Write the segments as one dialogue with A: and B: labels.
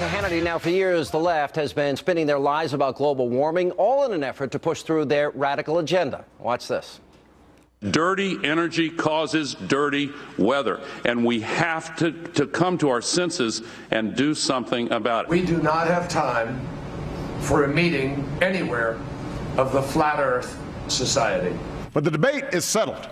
A: to Hannity. Now, for years, the left has been spinning their lies about global warming, all in an effort to push through their radical agenda. Watch this.
B: Dirty energy causes dirty weather, and we have to come to our senses and do something about it.
C: We do not have time for a meeting anywhere of the Flat Earth Society.
D: But the debate is settled.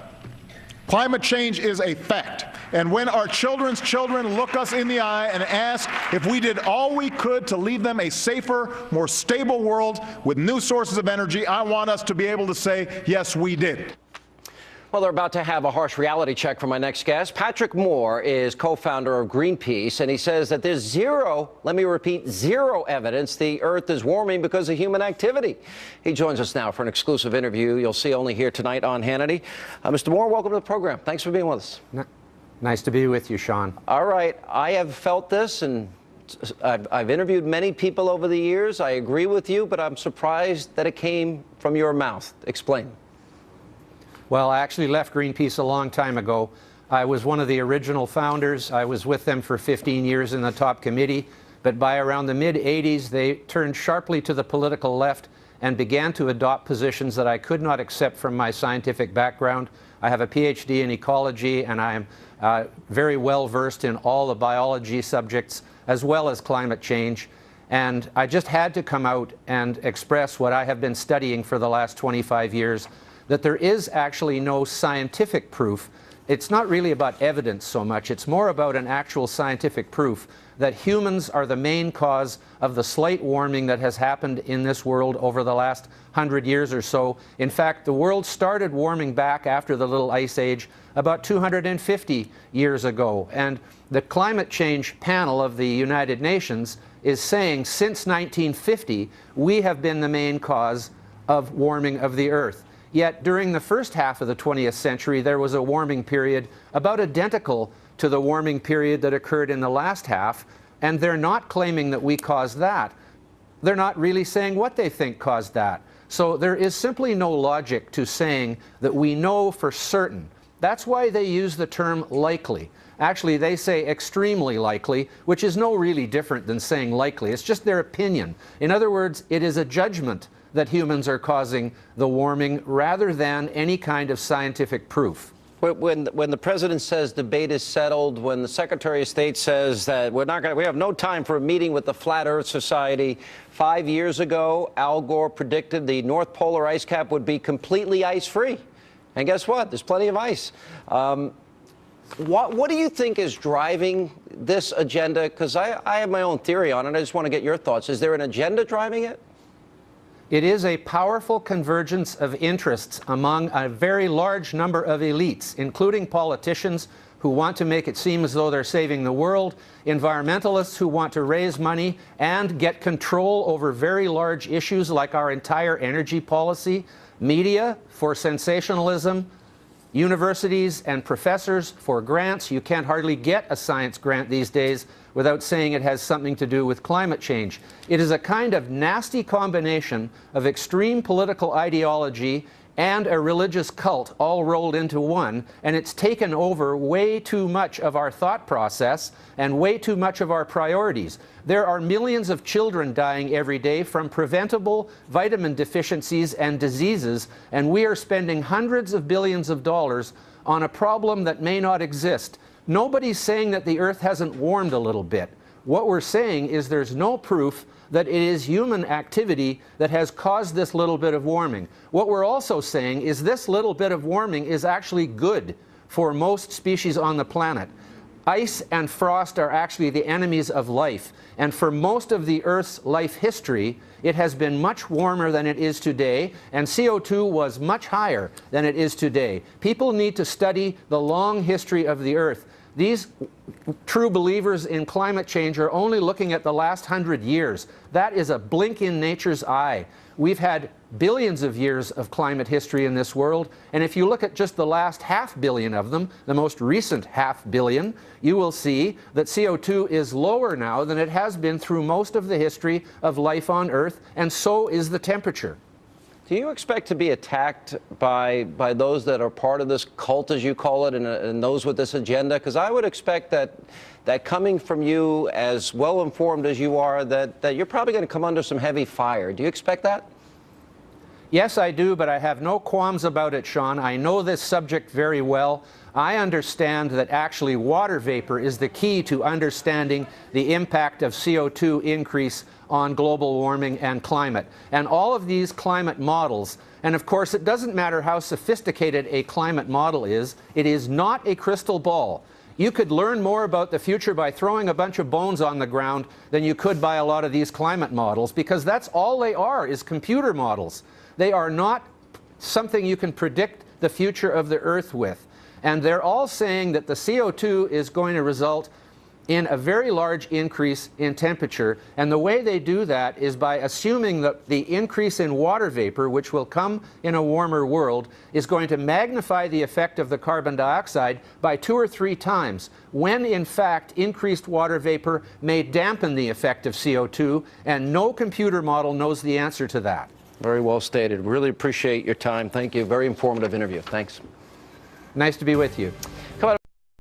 D: Climate change is a fact. And when our children's children look us in the eye and ask if we did all we could to leave them a safer, more stable world with new sources of energy, I want us to be able to say, yes, we did.
A: Well, they're about to have a harsh reality check for my next guest. Patrick Moore is co-founder of Greenpeace, and he says that there's zero, let me repeat, zero evidence the Earth is warming because of human activity. He joins us now for an exclusive interview you'll see only here tonight on Hannity. Mr. Moore, welcome to the program. Thanks for being with us.
E: Nice to be with you, Sean.
A: All right. I have felt this, and I've interviewed many people over the years. I agree with you, but I'm surprised that it came from your mouth. Explain.
E: Well, I actually left Greenpeace a long time ago. I was one of the original founders. I was with them for 15 years in the top committee. But by around the mid-'80s, they turned sharply to the political left and began to adopt positions that I could not accept from my scientific background. I have a PhD in ecology, and I am very well versed in all the biology subjects, as well as climate change. And I just had to come out and express what I have been studying for the last 25 years, that there is actually no scientific proof. It's not really about evidence so much. It's more about an actual scientific proof that humans are the main cause of the slight warming that has happened in this world over the last 100 years or so. In fact, the world started warming back after the Little Ice Age about 250 years ago. And the climate change panel of the United Nations is saying since 1950, we have been the main cause of warming of the Earth. Yet during the first half of the 20th century, there was a warming period about identical to the warming period that occurred in the last half, and they're not claiming that we caused that. They're not really saying what they think caused that. So there is simply no logic to saying that we know for certain. That's why they use the term likely. Actually, they say extremely likely, which is no really different than saying likely. It's just their opinion. In other words, it is a judgment that humans are causing the warming rather than any kind of scientific proof.
A: When the president says debate is settled, when the Secretary of State says that we have no time for a meeting with the Flat Earth Society, 5 years ago, Al Gore predicted the North Polar ice cap would be completely ice-free. And guess what? There's plenty of ice. What do you think is driving this agenda? Because I have my own theory on it. I just want to get your thoughts. Is there an agenda driving it?
E: It is a powerful convergence of interests among a very large number of elites, including politicians who want to make it seem as though they're saving the world, environmentalists who want to raise money and get control over very large issues like our entire energy policy, media for sensationalism, universities and professors for grants. You can't hardly get a science grant these days without saying it has something to do with climate change. It is a kind of nasty combination of extreme political ideology and a religious cult all rolled into one, and it's taken over way too much of our thought process and way too much of our priorities. There are millions of children dying every day from preventable vitamin deficiencies and diseases, and we are spending hundreds of billions of dollars on a problem that may not exist. Nobody's saying that the Earth hasn't warmed a little bit. What we're saying is there's no proof that it is human activity that has caused this little bit of warming. What we're also saying is this little bit of warming is actually good for most species on the planet. Ice and frost are actually the enemies of life, and for most of the Earth's life history, it has been much warmer than it is today, and CO2 was much higher than it is today. People need to study the long history of the Earth. These true believers in climate change are only looking at the last 100 years. That is a blink in nature's eye. We've had billions of years of climate history in this world, and if you look at just the last 500 million of them, the most recent 500 million, you will see that CO2 is lower now than it has been through most of the history of life on Earth, and so is the temperature.
A: Do you expect to be attacked by those that are part of this cult, as you call it, and those with this agenda? Because I would expect that coming from you, as well informed as you are, that you're probably going to come under some heavy fire. Do you expect that?
E: Yes, I do, but I have no qualms about it, Sean. I know this subject very well. I understand that actually water vapor is the key to understanding the impact of CO2 increase on global warming and climate. And all of these climate models, and of course it doesn't matter how sophisticated a climate model is, it is not a crystal ball. You could learn more about the future by throwing a bunch of bones on the ground than you could by a lot of these climate models, because that's all they are, is computer models. They are not something you can predict the future of the Earth with. And they're all saying that the CO2 is going to result in a very large increase in temperature. And the way they do that is by assuming that the increase in water vapor, which will come in a warmer world, is going to magnify the effect of the carbon dioxide by 2 or 3 times, when in fact increased water vapor may dampen the effect of CO2, and no computer model knows the answer to that.
A: Very well stated. Really appreciate your time. Thank you. Very informative interview. Thanks.
E: Nice to be with you.